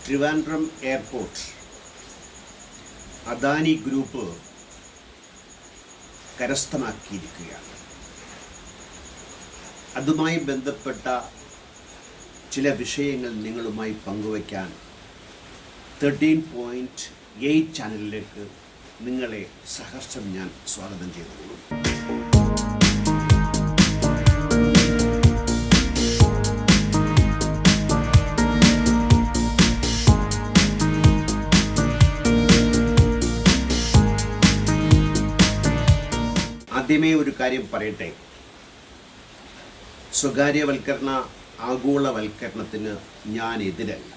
Trivandrum airport Adani group കരസ്ഥമാക്കിയിരിക്കുകയാണ്. അതുമായി ബന്ധപ്പെട്ട ചില വിഷയങ്ങൾ നിങ്ങളുമായി പങ്കുവയ്ക്കാൻ 13.8 ചാനലിലേക്ക് നിങ്ങളെ സഹർഷം ഞാൻ സ്വാഗതം ചെയ്തുകൊള്ളുന്നു. ആദ്യമേ ഒരു കാര്യം പറയട്ടെ. സ്വകാര്യവൽക്കരണ ആഗോളവൽക്കരണത്തിന് ഞാൻ എതിരല്ല.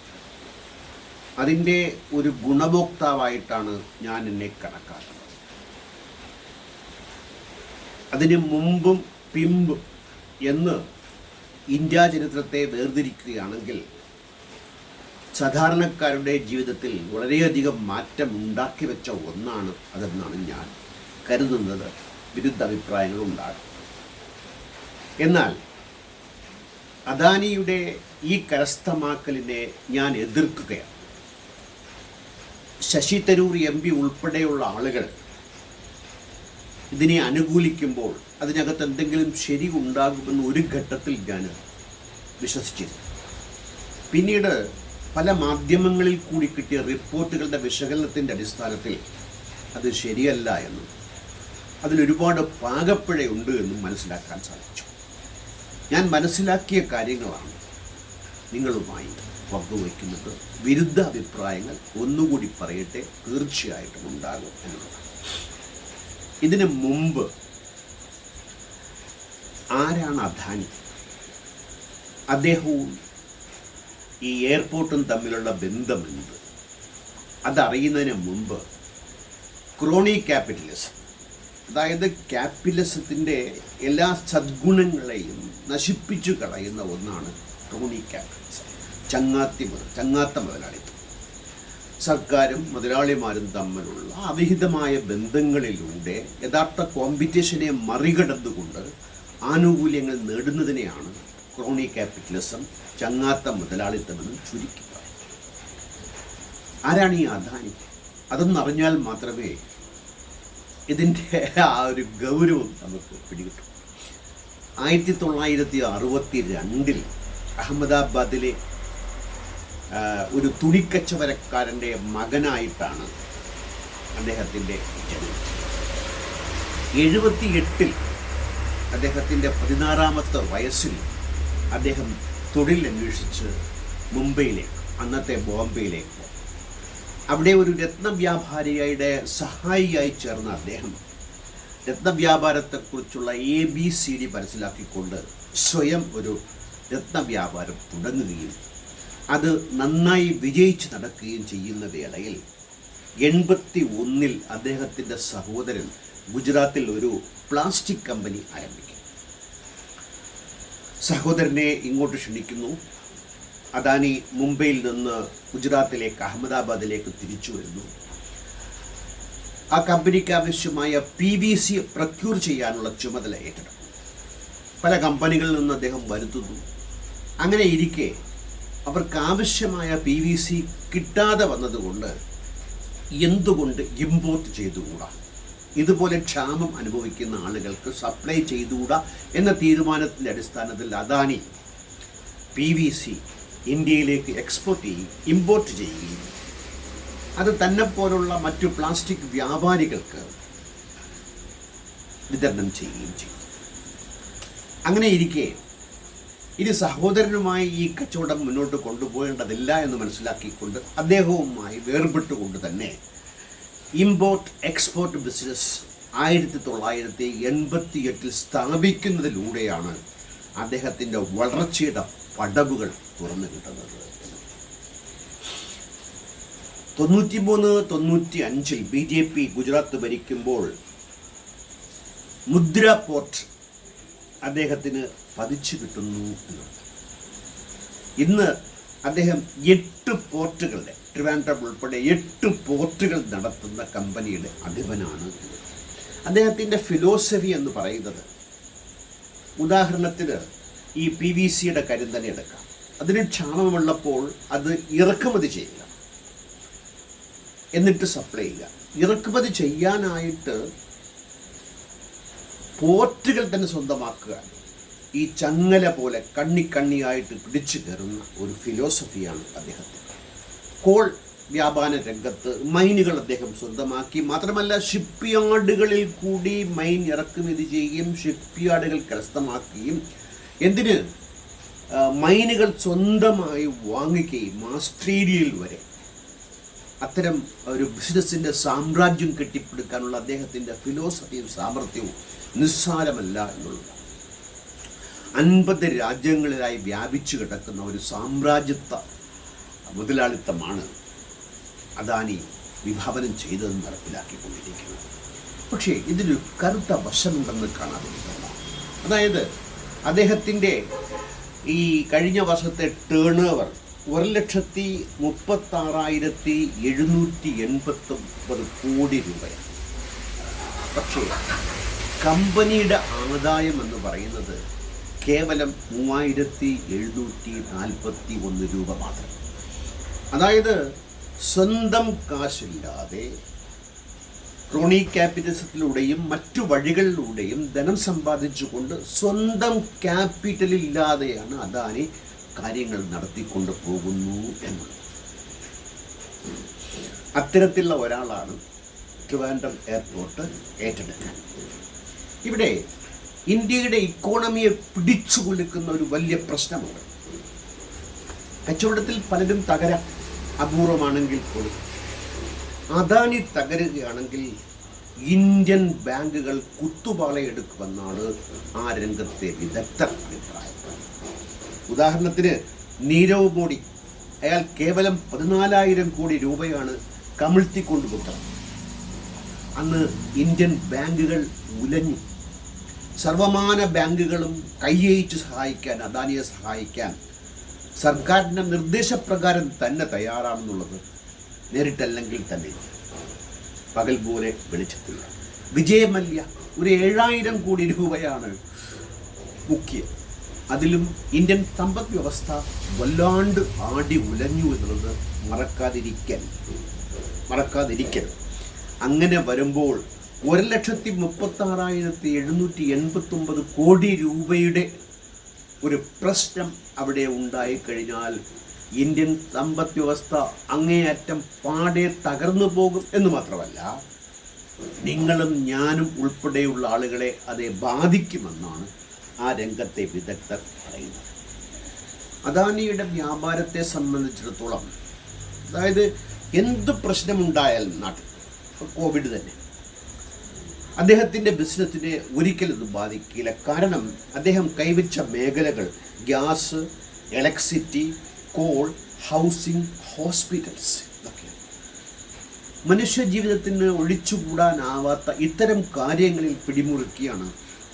അതിൻ്റെ ഒരു ഗുണഭോക്താവായിട്ടാണ് ഞാൻ എന്നെ കണക്കാക്കുന്നത്. അതിന് മുമ്പും പിമ്പും എന്ന് ഇന്ത്യ ചരിത്രത്തെ വേർതിരിക്കുകയാണെങ്കിൽ സാധാരണക്കാരുടെ ജീവിതത്തിൽ വളരെയധികം മാറ്റം ഉണ്ടാക്കി വെച്ച ഒന്നാണ് അതെന്നാണ് ഞാൻ കരുതുന്നത്. വിരുദ്ധ അഭിപ്രായങ്ങളുണ്ടാകും. എന്നാൽ അദാനിയുടെ ഈ കരസ്ഥമാക്കലിനെ ഞാൻ എതിർക്കുകയാണ്. ശശി തരൂർ MP ഉൾപ്പെടെയുള്ള ആളുകൾ ഇതിനെ അനുകൂലിക്കുമ്പോൾ അതിനകത്ത് എന്തെങ്കിലും ശരി ഉണ്ടാകുമെന്ന് ഒരു ഘട്ടത്തിൽ ഞാൻ വിശ്വസിച്ചിരുന്നു. പിന്നീട് പല മാധ്യമങ്ങളിൽ കൂടി കിട്ടിയ റിപ്പോർട്ടുകളുടെ വിശകലനത്തിൻ്റെ അടിസ്ഥാനത്തിൽ അത് ശരിയല്ല എന്നും അതിലൊരുപാട് പാകപ്പിഴയുണ്ട് എന്നും മനസ്സിലാക്കാൻ സാധിച്ചു. ഞാൻ മനസ്സിലാക്കിയ കാര്യങ്ങളാണ് നിങ്ങളുമായി പങ്കുവയ്ക്കുന്നത്. വിരുദ്ധ അഭിപ്രായങ്ങൾ ഒന്നുകൂടി പറയട്ടെ, തീർച്ചയായിട്ടും ഉണ്ടാകും എന്നുള്ളതാണ്. ഇതിനു മുമ്പ് ആരാണ് അദാനി? അദ്ദേഹവും ഈ എയർപോർട്ടും തമ്മിലുള്ള ബന്ധമെന്ത്? അതറിയുന്നതിന് മുമ്പ് ക്രോണി ക്യാപിറ്റലിസം, അതായത് ക്യാപിറ്റലിസത്തിൻ്റെ എല്ലാ സദ്ഗുണങ്ങളെയും നശിപ്പിച്ചു കളയുന്ന ഒന്നാണ് ക്രോണി ക്യാപിറ്റലിസം. ചങ്ങാത്ത മുതലാളിത്തം. സർക്കാരും മുതലാളിമാരും തമ്മിലുള്ള അവിഹിതമായ ബന്ധങ്ങളിലൂടെ യഥാർത്ഥ കോമ്പറ്റീഷനെ മറികടന്നുകൊണ്ട് ആനുകൂല്യങ്ങൾ നേടുന്നതിനെയാണ് ക്രോണി ക്യാപിറ്റലിസം, ചങ്ങാത്ത മുതലാളിത്തമെന്ന് ചുരുക്കി പറയും. ആരാണ് ഈ അദാനി? അതൊന്നറിഞ്ഞാൽ മാത്രമേ ഇതിൻ്റെ ആ ഒരു ഗൗരവം നമുക്ക് പിടികിട്ടും. 1962 അഹമ്മദാബാദിലെ ഒരു തുണിക്കച്ചവടക്കാരൻ്റെ മകനായിട്ടാണ് അദ്ദേഹത്തിൻ്റെ ജനനം. 78 അദ്ദേഹത്തിൻ്റെ 16ാമത്തെ വയസ്സിൽ അദ്ദേഹം തൊഴിൽ അന്വേഷിച്ച് മുംബൈയിലേക്ക്, അന്നത്തെ ബോംബെയിലേക്ക്, അവിടെ ഒരു രത്നവ്യാപാരിയുടെ സഹായിയായി ചേർന്ന അദ്ദേഹം രത്നവ്യാപാരത്തെക്കുറിച്ചുള്ള ABCD മനസ്സിലാക്കിക്കൊണ്ട് സ്വയം ഒരു രത്നവ്യാപാരം തുടങ്ങുകയും അത് നന്നായി വിജയിച്ച് നടക്കുകയും ചെയ്യുന്ന വേളയിൽ 81 അദ്ദേഹത്തിൻ്റെ സഹോദരൻ ഗുജറാത്തിൽ ഒരു പ്ലാസ്റ്റിക് കമ്പനി ആരംഭിക്കും. സഹോദരനെ ഇങ്ങോട്ട് ക്ഷണിക്കുന്നു. അദാനി മുംബൈയിൽ നിന്ന് ഗുജറാത്തിലേക്ക്, അഹമ്മദാബാദിലേക്ക് തിരിച്ചു വരുന്നു. ആ കമ്പനിക്ക് ആവശ്യമായ PVC പ്രക്യൂർ ചെയ്യാനുള്ള ചുമതല ഏറ്റെടുക്കും. പല കമ്പനികളിൽ നിന്ന് അദ്ദേഹം വരുത്തുന്നു. അങ്ങനെ ഇരിക്കെ അവർക്ക് ആവശ്യമായ PVC കിട്ടാതെ വന്നതുകൊണ്ട് എന്തുകൊണ്ട് ഇമ്പോർട്ട് ചെയ്തുകൂടാ, ഇതുപോലെ ക്ഷാമം അനുഭവിക്കുന്ന ആളുകൾക്ക് സപ്ലൈ ചെയ്തുകൂടാ എന്ന തീരുമാനത്തിൻ്റെ അടിസ്ഥാനത്തിൽ അദാനി PVC ഇന്ത്യയിലേക്ക് എക്സ്പോർട്ട് ചെയ്യുകയും ഇമ്പോർട്ട് ചെയ്യുകയും അത് തന്നെ പോലുള്ള മറ്റു പ്ലാസ്റ്റിക് വ്യാപാരികൾക്ക് വിതരണം ചെയ്യുകയും ചെയ്തു. അങ്ങനെ ഇരിക്കെ ഇനി സഹോദരനുമായി ഈ കച്ചവടം മുന്നോട്ട് കൊണ്ടുപോകേണ്ടതില്ല എന്ന് മനസ്സിലാക്കിക്കൊണ്ട് അദ്ദേഹവുമായി വേർപെട്ടുകൊണ്ട് തന്നെ ഇമ്പോർട്ട് എക്സ്പോർട്ട് ബിസിനസ് 1988 സ്ഥാപിക്കുന്നതിലൂടെയാണ് അദ്ദേഹത്തിൻ്റെ വളർച്ചയുടെ പടവുകൾ തുറന്നു കിട്ടുന്നത്. 93-95 BJP ഗുജറാത്ത് ഭരിക്കുമ്പോൾ മുദ്ര പോർട്ട് അദ്ദേഹത്തിന് പതിച്ചു കിട്ടുന്നു എന്നുള്ളത്. ഇന്ന് അദ്ദേഹം 8 പോർട്ടുകളുടെ, ട്രിവാൻഡ്രം ഉൾപ്പെടെ 8 പോർട്ടുകൾ നടത്തുന്ന കമ്പനിയുടെ അധിപനാണ്. അദ്ദേഹത്തിൻ്റെ ഫിലോസഫി എന്ന് പറയുന്നത്, ഉദാഹരണത്തിന് ഈ PVCയുടെ കാര്യം തന്നെ എടുക്കാം. അതിന് ക്ഷാമമുള്ളപ്പോൾ അത് ഇറക്കുമതി ചെയ്യുക, എന്നിട്ട് സപ്ലൈ ചെയ്യുക. ഇറക്കുമതി ചെയ്യാനായിട്ട് പോർട്ടുകൾ തന്നെ സ്വന്തമാക്കുക. ഈ ചങ്ങല പോലെ കണ്ണിയായിട്ട് പിടിച്ചു കയറുന്ന ഒരു ഫിലോസഫിയാണ് അദ്ദേഹത്തിന്. കോൾ വ്യാപാര രംഗത്ത് മൈനുകൾ അദ്ദേഹം സ്വന്തമാക്കി. മാത്രമല്ല ഷിപ്പ് യാർഡുകളിൽ കൂടി മൈൻ ഇറക്കുമതി ചെയ്യുകയും ഷിപ്പ് യാർഡുകൾ കരസ്ഥമാക്കുകയും എന്തിന് മൈനുകൾ സ്വന്തമായി വാങ്ങിക്കുകയും ഓസ്ട്രേലിയയിൽ വരെ അത്തരം ഒരു ബിസിനസ്സിൻ്റെ സാമ്രാജ്യം കെട്ടിപ്പടുക്കാനുള്ള അദ്ദേഹത്തിൻ്റെ ഫിലോസഫിയും സാമർഥ്യവും നിസ്സാരമല്ല എന്നുള്ളത്. 50 രാജ്യങ്ങളിലായി വ്യാപിച്ചു കിടക്കുന്ന ഒരു സാമ്രാജ്യത്വ മുതലാളിത്തമാണ് അദാനി വിഭാവനം ചെയ്തതെന്ന് നടപ്പിലാക്കിക്കൊണ്ടിരിക്കുന്നത്. പക്ഷേ ഇതിനൊരു കറുത്ത വശമുണ്ടെന്ന് കാണാതിരിക്കില്ല. അതായത് അദ്ദേഹത്തിൻ്റെ ഈ കഴിഞ്ഞ വർഷത്തെ ടേൺ ഓവർ 1,36,789 കോടി രൂപയാണ്. പക്ഷേ കമ്പനിയുടെ ആദായം എന്ന് പറയുന്നത് കേവലം 3,741 രൂപ മാത്രം. അതായത് സ്വന്തം കാശില്ലാതെ ക്രോണി ക്യാപിറ്റലിസത്തിലൂടെയും മറ്റു വഴികളിലൂടെയും ധനം സമ്പാദിച്ചുകൊണ്ട് സ്വന്തം ക്യാപിറ്റലില്ലാതെയാണ് അദാനി കാര്യങ്ങൾ നടത്തിക്കൊണ്ട് പോകുന്നു എന്നത്. അത്തരത്തിലുള്ള ഒരാളാണ് ട്രിവാൻഡ്രം എയർപോർട്ട് ഏറ്റെടുക്കാൻ. ഇവിടെ ഇന്ത്യയുടെ ഇക്കോണമിയെ പിടിച്ചു കുലുക്കുന്ന ഒരു വലിയ പ്രശ്നമുണ്ട്. കച്ചവടത്തിൽ പലരും തകരാം, അപൂർവമാണെങ്കിൽ പോലും. അദാനി തകരുകയാണെങ്കിൽ ഇന്ത്യൻ ബാങ്കുകൾ കുത്തുപാളയെടുക്കുമെന്നാണ് ആ രംഗത്തെ വിദഗ്ധർ അഭിപ്രായപ്പെടുന്നത്. ഉദാഹരണത്തിന് നീരവ് മോഡി, അയാൾ കേവലം 14,000 കോടി രൂപയാണ് കമിഴ്ത്തിക്കൊണ്ടുപോകുന്നത്. അന്ന് ഇന്ത്യൻ ബാങ്കുകൾ ഉലഞ്ഞു. സർവമാന ബാങ്കുകളും കൈയച്ചു സഹായിക്കാൻ, അദാനിയെ സഹായിക്കാൻ സർക്കാരിൻ്റെ നിർദ്ദേശപ്രകാരം തന്നെ തയ്യാറാണെന്നുള്ളത് നേരിട്ടല്ലെങ്കിൽ തന്നെ പകൽ പോലെ വെളിച്ചത്തില്ല. വിജയ് മല്യ ഒരു 7,000 കോടി രൂപയാണ് മുഖ്യം. അതിലും ഇന്ത്യൻ സമ്പദ് വ്യവസ്ഥ വല്ലാണ്ട് ആടി ഉലഞ്ഞു എന്നുള്ളത് മറക്കാതിരിക്കരുത്. അങ്ങനെ വരുമ്പോൾ 1,36,789 കോടി രൂപയുടെ ഒരു പ്രശ്നം അവിടെ ഉണ്ടായിക്കഴിഞ്ഞാൽ ഇന്ത്യൻ സമ്പദ് വ്യവസ്ഥ അങ്ങേയറ്റം പാടെ തകർന്നു പോകും എന്ന് മാത്രമല്ല, നിങ്ങളും ഞാനും ഉൾപ്പെടെയുള്ള ആളുകളെ അത് ബാധിക്കുമെന്നാണ് ആ രംഗത്തെ വിദഗ്ധർ പറയുന്നത്. അദാനിയുടെ വ്യാപാരത്തെ സംബന്ധിച്ചിടത്തോളം, അതായത് എന്ത് പ്രശ്നമുണ്ടായാലും നാട്ടിൽ, കോവിഡ് തന്നെ അദ്ദേഹത്തിൻ്റെ ബിസിനസ്സിനെ ഒരിക്കലും ഇത് ബാധിക്കില്ല. കാരണം അദ്ദേഹം കൈവച്ച മേഖലകൾ gas, electricity, call, housing, hospitals ഇതൊക്കെയാണ്. മനുഷ്യജീവിതത്തിന് ഒഴിച്ചുകൂടാനാവാത്ത ഇത്തരം കാര്യങ്ങളിൽ പിടിമുറുക്കിയാണ്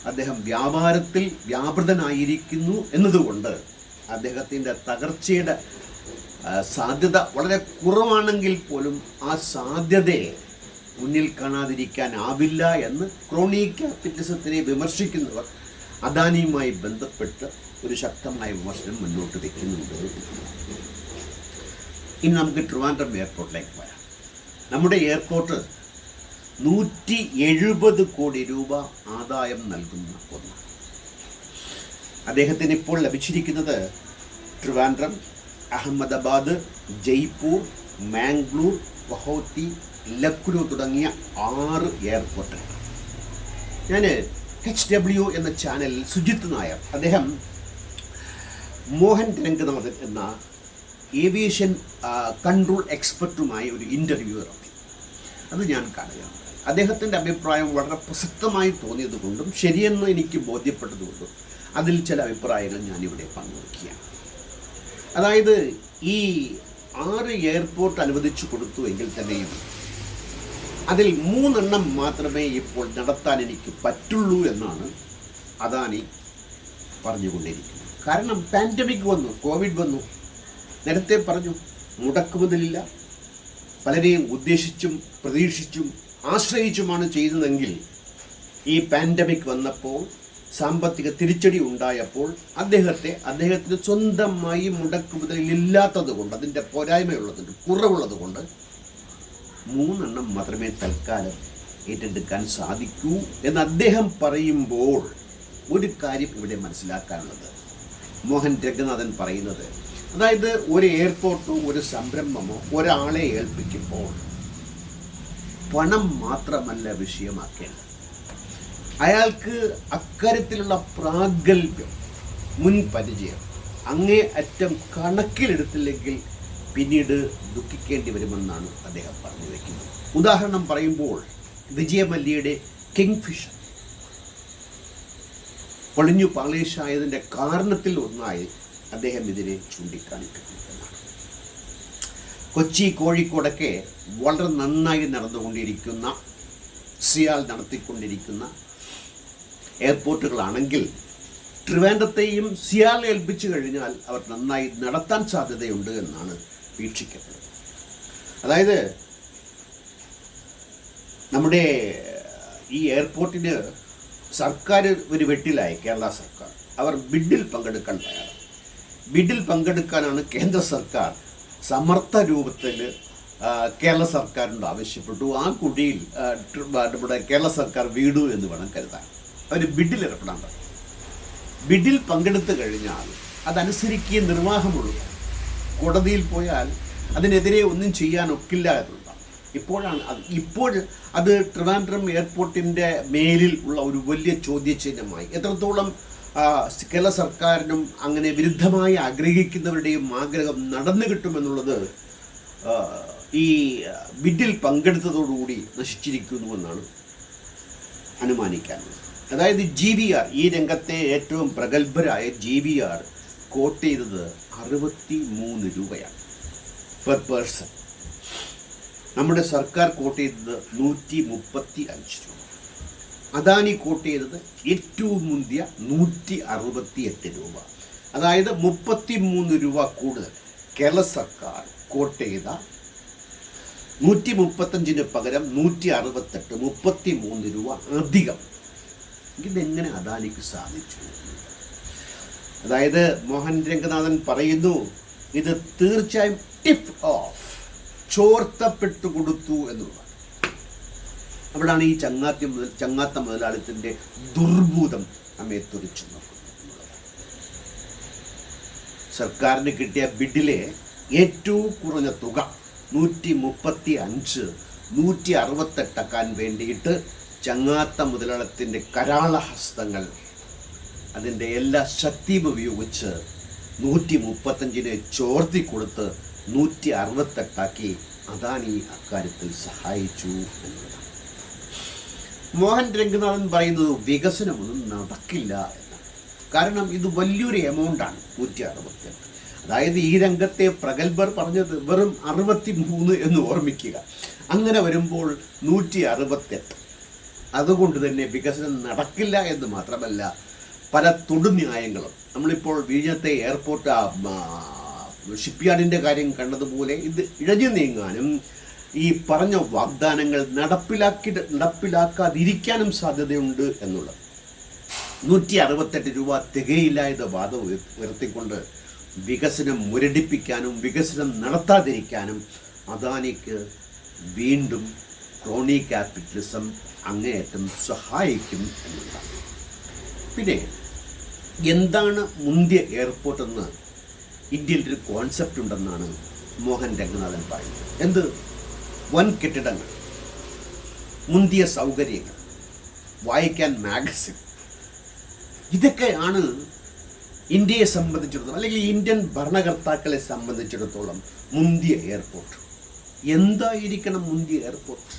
അദ്ദേഹം വ്യാപാരത്തിൽ വ്യാപൃതനായിരിക്കുന്നു എന്നതുകൊണ്ട് അദ്ദേഹത്തിൻ്റെ തകർച്ചയുടെ സാധ്യത വളരെ കുറവാണെങ്കിൽ പോലും ആ സാധ്യതയെ മുന്നിൽ കാണാതിരിക്കാനാവില്ല എന്ന് ക്രോണി ക്യാപിറ്റലിസത്തിനെ വിമർശിക്കുന്നവർ അദാനിയുമായി ബന്ധപ്പെട്ട് ഒരു ശക്തമായ വിമർശനം മുന്നോട്ട് വയ്ക്കുന്നുണ്ട്. ഇനി നമുക്ക് ട്രിവാൻഡ്രം എയർപോർട്ടിലേക്ക് വരാം. നമ്മുടെ എയർപോർട്ട് 170 കോടി രൂപ ആദായം നൽകുന്ന ഒന്നാണ്. അദ്ദേഹത്തിന് ഇപ്പോൾ ലഭിച്ചിരിക്കുന്നത് ട്രിവാൻഡ്രം, അഹമ്മദാബാദ്, ജയ്പൂർ, മാംഗ്ലൂർ, ഗുവാഹത്തി, ലക്നൗ തുടങ്ങിയ 6 എയർപോർട്ടുകൾ. ഞാൻ HW എന്ന ചാനലിൽ സുജിത് നായർ, അദ്ദേഹം മോഹൻ രംഗനാഥൻ എന്ന ഏവിയേഷൻ കൺട്രോൾ എക്സ്പെർട്ടുമായി ഒരു ഇൻ്റർവ്യൂ നടത്തി. അത് ഞാൻ കാണുകയാണ്. അദ്ദേഹത്തിൻ്റെ അഭിപ്രായം വളരെ പ്രസക്തമായി തോന്നിയതുകൊണ്ടും ശരിയെന്ന് എനിക്ക് ബോധ്യപ്പെട്ടതുകൊണ്ടും അതിൽ ചില അഭിപ്രായങ്ങൾ ഞാനിവിടെ പങ്കുവയ്ക്കുകയാണ്. അതായത് ഈ 6 എയർപോർട്ട് അനുവദിച്ചു കൊടുത്തു എങ്കിൽ തന്നെയും അതിൽ 3 എണ്ണം മാത്രമേ ഇപ്പോൾ നടത്താൻ എനിക്ക് പറ്റുള്ളൂ എന്നാണ് അദാനി പറഞ്ഞുകൊണ്ടിരിക്കുന്നത്. കാരണം പാൻഡമിക് വന്നു, കോവിഡ് വന്നു. നേരത്തെ പറഞ്ഞു, മുടക്കുമുതലില്ല. പലരെയും ഉദ്ദേശിച്ചും പ്രതീക്ഷിച്ചും ആശ്രയിച്ചുമാണ് ചെയ്തതെങ്കിൽ ഈ പാൻഡമിക് വന്നപ്പോൾ, സാമ്പത്തിക തിരിച്ചടി ഉണ്ടായപ്പോൾ അദ്ദേഹത്തിന് സ്വന്തമായി മുടക്കുമുതലില്ലാത്തത് കൊണ്ട്, അതിൻ്റെ പോരായ്മയുള്ളതുകൊണ്ട്, കുറവുള്ളത് കൊണ്ട് 3 മാത്രമേ തൽക്കാലം ഏറ്റെടുക്കാൻ സാധിക്കൂ എന്ന് അദ്ദേഹം പറയുമ്പോൾ ഒരു കാര്യം ഇവിടെ മനസ്സിലാക്കാനുള്ളത്, മോഹൻ രംഗനാഥൻ പറയുന്നത്, അതായത് ഒരു എയർപോർട്ടോ ഒരു സംരംഭമോ ഒരാളെ ഏൽപ്പിക്കുമ്പോൾ പണം മാത്രമല്ല വിഷയമാക്കേണ്ടത്. അയാൾക്ക് അക്കാര്യത്തിലുള്ള പ്രാഗൽഭ്യം, മുൻപരിചയം അങ്ങേ അറ്റം കണക്കിലെടുത്തില്ലെങ്കിൽ പിന്നീട് ദുഃഖിക്കേണ്ടി വരുമെന്നാണ് അദ്ദേഹം പറഞ്ഞു വയ്ക്കുന്നത്. ഉദാഹരണം പറയുമ്പോൾ വിജയമല്യയുടെ കിങ്ഫിഷർ പൊളിഞ്ഞു പാളീഷായതിൻ്റെ കാരണത്തിൽ ഒന്നായി അദ്ദേഹം ഇതിനെ ചൂണ്ടിക്കാണിക്കുന്നതാണ്. കൊച്ചി കോഴിക്കോടൊക്കെ വളരെ നന്നായി നടന്നുകൊണ്ടിരിക്കുന്ന, സിയാൽ നടത്തിക്കൊണ്ടിരിക്കുന്ന എയർപോർട്ടുകളാണെങ്കിൽ ട്രിവാൻഡ്രത്തെയും സിയാൽ ഏൽപ്പിച്ചു കഴിഞ്ഞാൽ അവർ നന്നായി നടത്താൻ സാധ്യതയുണ്ട് എന്നാണ് വീക്ഷിക്കപ്പെടുന്നത്. അതായത് നമ്മുടെ ഈ എയർപോർട്ടിന് സർക്കാർ ഒരു വെട്ടിലായി, കേരള സർക്കാർ. അവർ ബിഡിൽ പങ്കെടുക്കാൻ തയ്യാറാണ്. ബിഡിൽ പങ്കെടുക്കാനാണ് കേന്ദ്ര സർക്കാർ സമർത്ഥ രൂപത്തിൽ കേരള സർക്കാരിനോട് ആവശ്യപ്പെട്ടു. ആ കുഴിയിൽ നമ്മുടെ കേരള സർക്കാർ വീടു എന്ന് വേണം കരുതാൻ. അവർ ബിഡിൽ ഏർപ്പെടാൻ പറയും. ബിഡിൽ പങ്കെടുത്തു കഴിഞ്ഞാൽ അതനുസരിക്കുകയും നിർവാഹമുള്ളൂ. കോടതിയിൽ പോയാൽ അതിനെതിരെ ഒന്നും ചെയ്യാനൊക്കില്ല എന്നുള്ളതാണ്. ഇപ്പോൾ അത് ട്രിവാൻഡ്രം എയർപോർട്ടിൻ്റെ മേലിൽ ഉള്ള ഒരു വലിയ ചോദ്യചിഹ്നമായി. എത്രത്തോളം കേരള സർക്കാരിനും അങ്ങനെ വിരുദ്ധമായി ആഗ്രഹിക്കുന്നവരുടെയും ആഗ്രഹം നടന്നു കിട്ടുമെന്നുള്ളത് ഈ ബിഡിൽ പങ്കെടുത്തതോടുകൂടി നശിച്ചിരിക്കുന്നുവെന്നാണ് അനുമാനിക്കാനുള്ളത്. അതായത് GVR, ഈ രംഗത്തെ ഏറ്റവും പ്രഗത്ഭരായ GVR കോട്ട് ചെയ്തത് 63 രൂപയാണ് പെർ പേഴ്സൺ. നമ്മുടെ സർക്കാർ കോട്ട് ചെയ്തത് 135 രൂപ. അദാനി കോട്ട് ചെയ്തത് ഏറ്റവും മുന്തിയ 168 രൂപ. അതായത് 33 രൂപ കൂടുതൽ. കേരള സർക്കാർ കോട്ട് ചെയ്ത 135 പകരം 168, 33 രൂപ അധികം. ഇതെങ്ങനെ അദാനിക്ക് സാധിച്ചു? അതായത് മോഹൻ രംഗനാഥൻ പറയുന്നു, ഇത് തീർച്ചയായും ടിപ്പ് ഓഫ്, ചോർത്തപ്പെട്ടു കൊടുത്തു എന്നുള്ളതാണ്. അവിടാണ് ഈ ചങ്ങാത്ത മുതലാളിത്തത്തിൻ്റെ ദുർഭൂതം നമ്മെ തുറിച്ചു നോക്കുന്നത്. സർക്കാരിന് കിട്ടിയ ബിഡിലെ ഏറ്റവും കുറഞ്ഞ തുക 135, 168 ആക്കാൻ വേണ്ടിയിട്ട് ചങ്ങാത്ത മുതലാളിത്തത്തിൻ്റെ കരാളഹസ്തങ്ങൾ അതിൻ്റെ എല്ലാ ശക്തിയും ഉപയോഗിച്ച് 135 ചോർത്തി കൊടുത്ത് 168 അദാനി അക്കാര്യത്തിൽ സഹായിച്ചു എന്നതാണ്. മോഹൻ രംഗനാഥൻ പറയുന്നത് വികസനമൊന്നും നടക്കില്ല എന്നാണ്. കാരണം ഇത് വലിയൊരു എമൗണ്ടാണ് 168. അതായത് ഈ രംഗത്തെ പ്രഗത്ഭർ പറഞ്ഞത് വെറും 63 എന്ന് ഓർമ്മിക്കുക. അങ്ങനെ വരുമ്പോൾ 168. അതുകൊണ്ട് തന്നെ വികസനം നടക്കില്ല എന്ന് മാത്രമല്ല, പല തൊടുന്യായങ്ങളും നമ്മളിപ്പോൾ വിഴിഞ്ഞത്തെ എയർപോർട്ട് ഷിപ്പ്യാർഡിൻ്റെ കാര്യം കണ്ടതുപോലെ ഇത് ഇഴഞ്ഞു നീങ്ങാനും ഈ പറഞ്ഞ വാഗ്ദാനങ്ങൾ നടപ്പിലാക്കാതിരിക്കാനും സാധ്യതയുണ്ട് എന്നുള്ളത്. 168 രൂപ തികയില്ല എന്ന വാദം ഉയർത്തിക്കൊണ്ട് വികസനം മുരടിപ്പിക്കാനും വികസനം നടത്താതിരിക്കാനും അദാനിക്ക് വീണ്ടും ക്രോണി ക്യാപിറ്റലിസം അങ്ങേയറ്റം സഹായിക്കും എന്നുള്ളതാണ്. പിന്നെ എന്താണ് മുന്തിയ എയർപോർട്ട് എന്ന് ഇന്ത്യയിൽ ഒരു കോൺസെപ്റ്റ് ഉണ്ടെന്നാണ് മോഹൻ രംഗനാഥൻ പറയുന്നത്. എന്ത്? വൻ കെട്ടിടങ്ങൾ, മുന്തിയ സൗകര്യങ്ങൾ, വായിക്കാൻ മാഗസിൻ, ഇതൊക്കെയാണ് ഇന്ത്യയെ സംബന്ധിച്ചിടത്തോളം അല്ലെങ്കിൽ ഇന്ത്യൻ ഭരണകർത്താക്കളെ സംബന്ധിച്ചിടത്തോളം മുന്തിയ എയർപോർട്ട്. എന്തായിരിക്കണം മുന്തിയ എയർപോർട്ട്?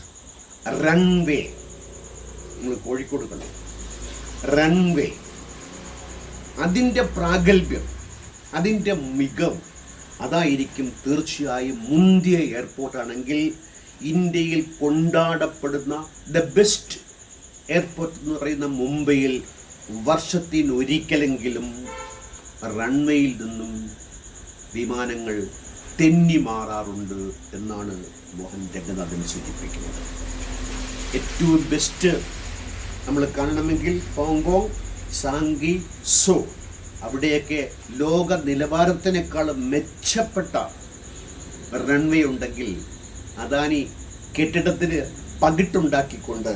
റൺവേ. നിങ്ങൾ കോഴിക്കോട് കണ്ടു റൺവേ, അതിൻ്റെ പ്രാഗൽഭ്യം, അതിൻ്റെ മികവ്, അതായിരിക്കും തീർച്ചയായും മുന്തിയ എയർപോർട്ടാണെങ്കിൽ ഇന്ത്യയിൽ കൊണ്ടാടപ്പെടുന്ന ദ ബെസ്റ്റ് എയർപോർട്ട് എന്ന് പറയുന്ന മുംബൈയിൽ വർഷത്തിനൊരിക്കലെങ്കിലും റൺവേയിൽ നിന്നും വിമാനങ്ങൾ തെന്നി മാറാറുണ്ട് എന്നാണ് മോഹൻ രംഗനാഥൻ സൂചിപ്പിക്കുന്നത്. ഏറ്റവും ബെസ്റ്റ് നമ്മൾ കാണണമെങ്കിൽ ഹോങ്കോങ്, സാങ്കി, സോ, അവിടെയൊക്കെ ലോക നിലവാരത്തിനേക്കാൾ മെച്ചപ്പെട്ട റൺവേ ഉണ്ടെങ്കിൽ അദാനി കെട്ടിടത്തിന് പകിട്ടുണ്ടാക്കിക്കൊണ്ട്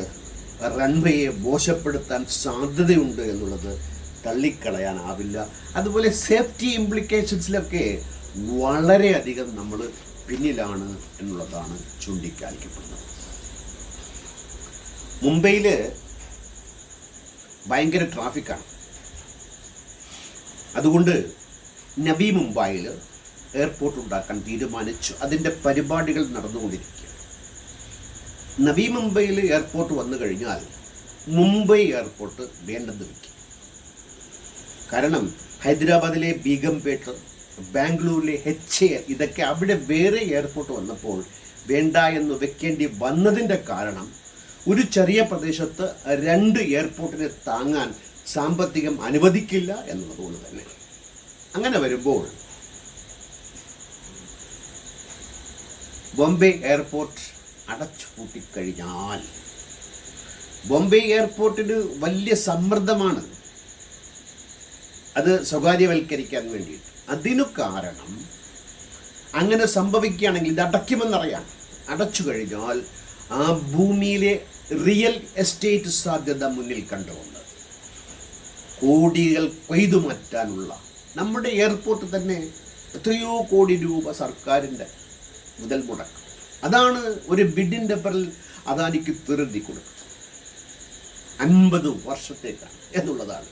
റൺവേയെ മോശപ്പെടുത്താൻ സാധ്യതയുണ്ട് എന്നുള്ളത് തള്ളിക്കളയാനാവില്ല. അതുപോലെ സേഫ്റ്റി ഇംപ്ലിക്കേഷൻസിലൊക്കെ വളരെയധികം നമ്മൾ പിന്നിലാണ് എന്നുള്ളതാണ് ചൂണ്ടിക്കാണിക്കപ്പെടുന്നത്. മുംബൈയിൽ ഭയങ്കര ട്രാഫിക്കാണ്. അതുകൊണ്ട് നവി മുംബൈയിൽ എയർപോർട്ട് ഉണ്ടാക്കാൻ തീരുമാനിച്ചു. അതിൻ്റെ പരിപാടികൾ നടന്നുകൊണ്ടിരിക്കുക. നവി മുംബൈയിൽ എയർപോർട്ട് വന്നു കഴിഞ്ഞാൽ മുംബൈ എയർപോർട്ട് വേണ്ടെന്ന് വയ്ക്കും. കാരണം ഹൈദരാബാദിലെ ബീഗംപേട്ട്, ബാംഗ്ലൂരിലെ HAL ഇതൊക്കെ അവിടെ വേറെ എയർപോർട്ട് വന്നപ്പോൾ വേണ്ട എന്ന് വെക്കേണ്ടി വന്നതിൻ്റെ കാരണം ഒരു ചെറിയ പ്രദേശത്ത് 2 എയർപോർട്ടിനെ താങ്ങാൻ സാമ്പത്തികം അനുവദിക്കില്ല എന്നതുകൊണ്ട് തന്നെ. അങ്ങനെ വരുമ്പോൾ ബോംബെ എയർപോർട്ട് അടച്ചു പൂട്ടിക്കഴിഞ്ഞാൽ ബോംബെ എയർപോർട്ടിന് വലിയ സമ്മർദ്ദമാണ് അത് സ്വകാര്യവൽക്കരിക്കാൻ വേണ്ടിയിട്ട്. അതിനു കാരണം അങ്ങനെ സംഭവിക്കുകയാണെങ്കിൽ ഇത് അടയ്ക്കുമെന്നറിയാം. അടച്ചു കഴിഞ്ഞാൽ ആ ഭൂമിയിലെ റിയൽ എസ്റ്റേറ്റ് സാധ്യത മുന്നിൽ കണ്ടുകൊണ്ട് കോടികൾ കൊയ്തു മാറ്റാനുള്ള നമ്മുടെ എയർപോർട്ട് തന്നെ എത്രയോ കോടി രൂപ സർക്കാരിൻ്റെ മുതൽ മുടക്കും. അതാണ് ഒരു ബിഡിൻ്റെ പേരിൽ അദാനിക്ക് തീർത്തി കൊടുക്കുന്നത്. 50 വർഷത്തേക്കാണ് എന്നുള്ളതാണ്.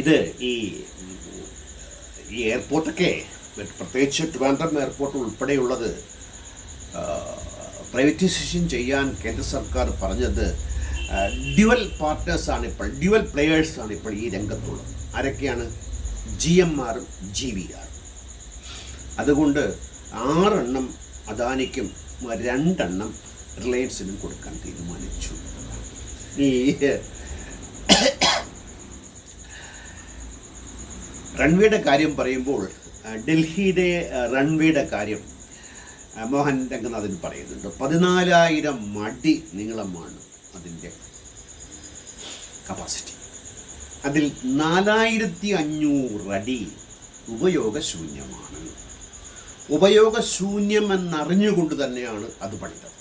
ഇത് ഈ എയർപോർട്ടൊക്കെ പ്രത്യേകിച്ച് ട്രിവാൻഡ്രം എയർപോർട്ട് ഉൾപ്പെടെയുള്ളത് പ്രൈവറ്റൈസേഷൻ ചെയ്യാൻ കേന്ദ്ര സർക്കാർ പറഞ്ഞത് ഡ്യുവൽ പാർട്ട്നേഴ്സാണ് ഇപ്പോൾ, ഡ്യുവൽ പ്ലെയേഴ്സാണ് ഇപ്പോൾ ഈ രംഗത്തുള്ളത്. ആരൊക്കെയാണ്? GMR, GVR. അതുകൊണ്ട് 6 എണ്ണം അദാനിക്കും 2 എണ്ണം റിലയൻസിനും കൊടുക്കാൻ തീരുമാനിച്ചു. ഈ റൺവേയുടെ കാര്യം പറയുമ്പോൾ ഡൽഹിയുടെ റൺവേയുടെ കാര്യം മോഹൻ രംഗനാഥൻ പറയുന്നുണ്ട്. 14,000 അടി നീളമാണ് അതിൻ്റെ കപ്പാസിറ്റി. അതിൽ 4,500 അടി ഉപയോഗശൂന്യമാണ്. ഉപയോഗശൂന്യമെന്നറിഞ്ഞുകൊണ്ട് തന്നെയാണ് അത് പണിതത്.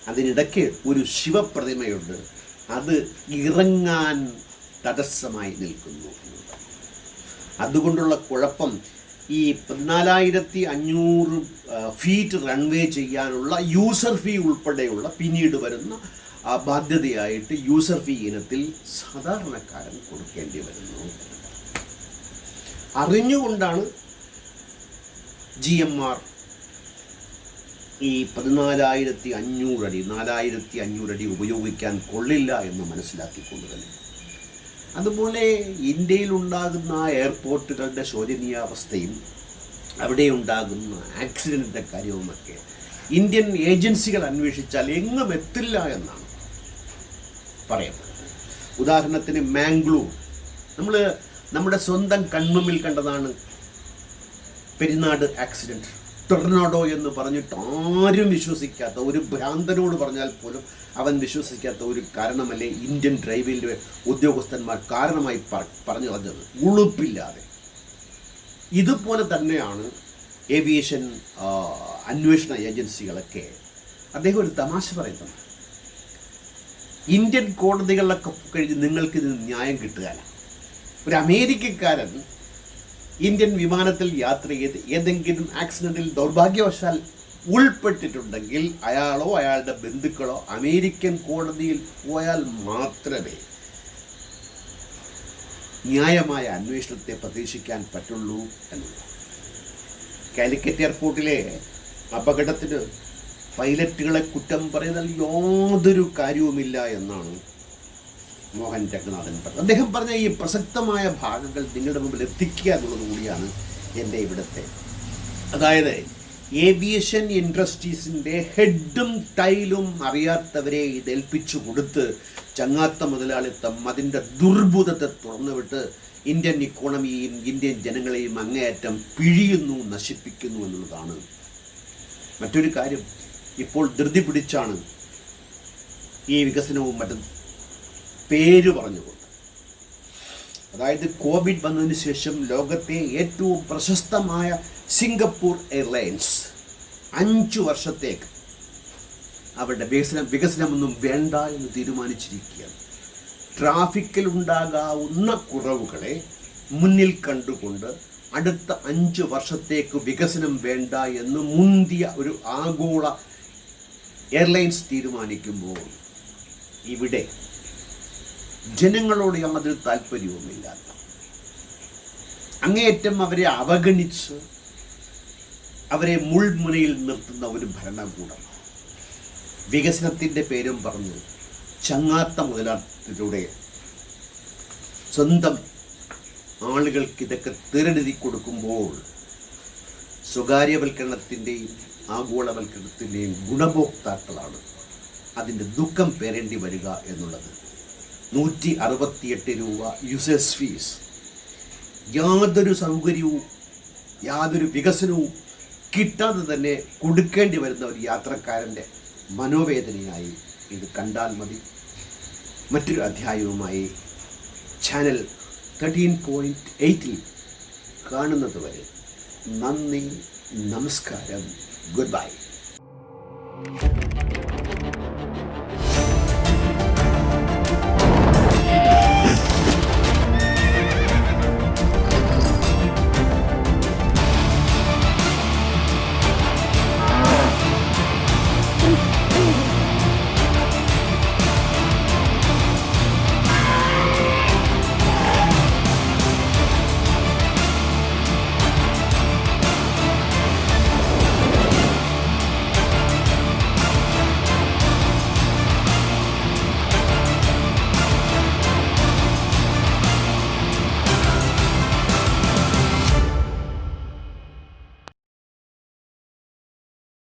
അതിനിടയ്ക്ക് ഒരു ശിവപ്രതിമയുണ്ട്, അത് ഇറങ്ങാൻ തടസ്സമായി നിൽക്കുന്നു. അതുകൊണ്ടുള്ള കുഴപ്പം ഈ 14,500 ഫീറ്റ് റൺവേ ചെയ്യാനുള്ള യൂസർ ഫീ ഉൾപ്പെടെയുള്ള പിന്നീട് വരുന്ന ബാധ്യതയായിട്ട് യൂസർ ഫീ ഇനത്തിൽ സാധാരണക്കാരൻ കൊടുക്കേണ്ടി വരുന്നു. അറിഞ്ഞുകൊണ്ടാണ് GMR ഈ 14,500 അടി 4,500 അടി ഉപയോഗിക്കാൻ കൊള്ളില്ല എന്ന് മനസ്സിലാക്കിക്കൊണ്ട് തന്നെ. അതുപോലെ ഇന്ത്യയിൽ ഉണ്ടാകുന്ന എയർപോർട്ടുകളുടെ ശോചനീയാവസ്ഥയും അവിടെ ഉണ്ടാകുന്ന ആക്സിഡൻറ്റിൻ്റെ കാര്യവുമൊക്കെ ഇന്ത്യൻ ഏജൻസികൾ അന്വേഷിച്ചാൽ എങ്ങും എത്തില്ല എന്നാണ് പറയപ്പെടുന്നത്. ഉദാഹരണത്തിന് മാംഗ്ലൂർ, നമ്മുടെ സ്വന്തം കൺമുമ്പിൽ കണ്ടതാണ് പെരിനാട് ആക്സിഡൻറ്റ്. ടൊർണാഡോ എന്ന് പറഞ്ഞിട്ട് ആരും വിശ്വസിക്കാത്ത, ഒരു ഭ്രാന്തനോട് പറഞ്ഞാൽ പോലും അവൻ വിശ്വസിക്കാത്ത ഒരു കാരണമല്ലേ ഇന്ത്യൻ റെയിൽവേ ഉദ്യോഗസ്ഥന്മാർ കാരണമായി പറഞ്ഞു കളഞ്ഞത്, ഉളുപ്പില്ലാതെ. ഇതുപോലെ തന്നെയാണ് ഏവിയേഷൻ അന്വേഷണ ഏജൻസികളൊക്കെ. അദ്ദേഹം ഒരു തമാശ പറയുന്നത്, ഇന്ത്യൻ കോടതികളിലൊക്കെ കഴിഞ്ഞ് നിങ്ങൾക്കിത് ന്യായം കിട്ടുകയില്ല. ഒരു അമേരിക്കക്കാരൻ ഇന്ത്യൻ വിമാനത്തിൽ യാത്ര ചെയ്ത് ഏതെങ്കിലും ആക്സിഡൻറ്റിൽ ദൗർഭാഗ്യവശാൽ ഉൾപ്പെട്ടിട്ടുണ്ടെങ്കിൽ അയാളോ അയാളുടെ ബന്ധുക്കളോ അമേരിക്കൻ കോടതിയിൽ പോയാൽ മാത്രമേ ന്യായമായ അന്വേഷണത്തെ പ്രതീക്ഷിക്കാൻ പറ്റുള്ളൂ എന്നുള്ളത്. കാലിക്കറ്റ് എയർപോർട്ടിലെ അപകടത്തിന് പൈലറ്റുകളെ കുറ്റം പറയുന്നതിൽ യാതൊരു കാര്യവുമില്ല എന്നാണ് മോഹൻ രംഗനാഥൻ പറഞ്ഞത്. അദ്ദേഹം പറഞ്ഞ ഈ പ്രസക്തമായ ഭാഗങ്ങൾ നിങ്ങളുടെ മുമ്പിൽ എത്തിക്കുക എന്നുള്ളത് കൂടിയാണ് എൻ്റെ ഇവിടുത്തെ. അതായത് ഏവിയേഷൻ ഇൻഡസ്ട്രീസിൻ്റെ ഹെഡും ടൈലും അറിയാത്തവരെ ഇതേൽപ്പിച്ചു കൊടുത്ത് ചങ്ങാത്ത മുതലാളിത്തം അതിൻ്റെ ദുർബുദ്ധത്തെ തുറന്നുവിട്ട് ഇന്ത്യൻ ഇക്കോണമിയെയും ഇന്ത്യൻ ജനങ്ങളെയും അങ്ങേയറ്റം പിഴിയുന്നു, നശിപ്പിക്കുന്നു എന്നുള്ളതാണ്. മറ്റൊരു കാര്യം, ഇപ്പോൾ ധൃതി പിടിച്ചാണ് ഈ വികസനവും മറ്റും പേര് പറഞ്ഞുകൊണ്ട്. അതായത് കോവിഡ് വന്നതിന് ശേഷം ലോകത്തെ ഏറ്റവും പ്രശസ്തമായ സിംഗപ്പൂർ എയർലൈൻസ് 5 വർഷത്തേക്ക് അവരുടെ വികസനമൊന്നും വേണ്ട എന്ന് തീരുമാനിച്ചിരിക്കുകയാണ്. ട്രാഫിക്കിൽ ഉണ്ടാകാവുന്ന കുറവുകളെ മുന്നിൽ കണ്ടുകൊണ്ട് അടുത്ത 5 വർഷത്തേക്ക് വികസനം വേണ്ട എന്ന് മുന്തിയ ഒരു ആഗോള എയർലൈൻസ് തീരുമാനിക്കുമ്പോൾ ഇവിടെ ജനങ്ങളോട് യാതൊരു താല്പര്യവുമില്ലാത്ത, അങ്ങേയറ്റം അവരെ അവഗണിച്ച് അവരെ മുൾമുനയിൽ നിർത്തുന്ന ഒരു ഭരണകൂടം വികസനത്തിൻ്റെ പേരും പറഞ്ഞ് ചങ്ങാത്ത മുതലാളിത്തത്തിലൂടെ സ്വന്തം ആളുകൾക്ക് ഇതൊക്കെ തിരഞ്ഞെഴുതി കൊടുക്കുമ്പോൾ സ്വകാര്യവൽക്കരണത്തിൻ്റെയും ആഗോളവൽക്കരണത്തിൻ്റെയും ഗുണഭോക്താക്കളാണ് അതിൻ്റെ ദുഃഖം പേരേണ്ടി വരിക എന്നുള്ളത്. 168 രൂപ യൂസേഴ്സ് ഫീസ്, യാതൊരു സൗകര്യവും യാതൊരു വികസനവും കിട്ടാതെ തന്നെ കൊടുക്കേണ്ടി വരുന്ന ഒരു യാത്രക്കാരൻ്റെ മനോവേദനയായി ഇത് കണ്ടാൽ മതി. മറ്റൊരു അധ്യായവുമായി ചാനൽ 13.8 കാണുന്നത് വരെ നന്ദി, നമസ്കാരം, ഗുഡ് ബൈ.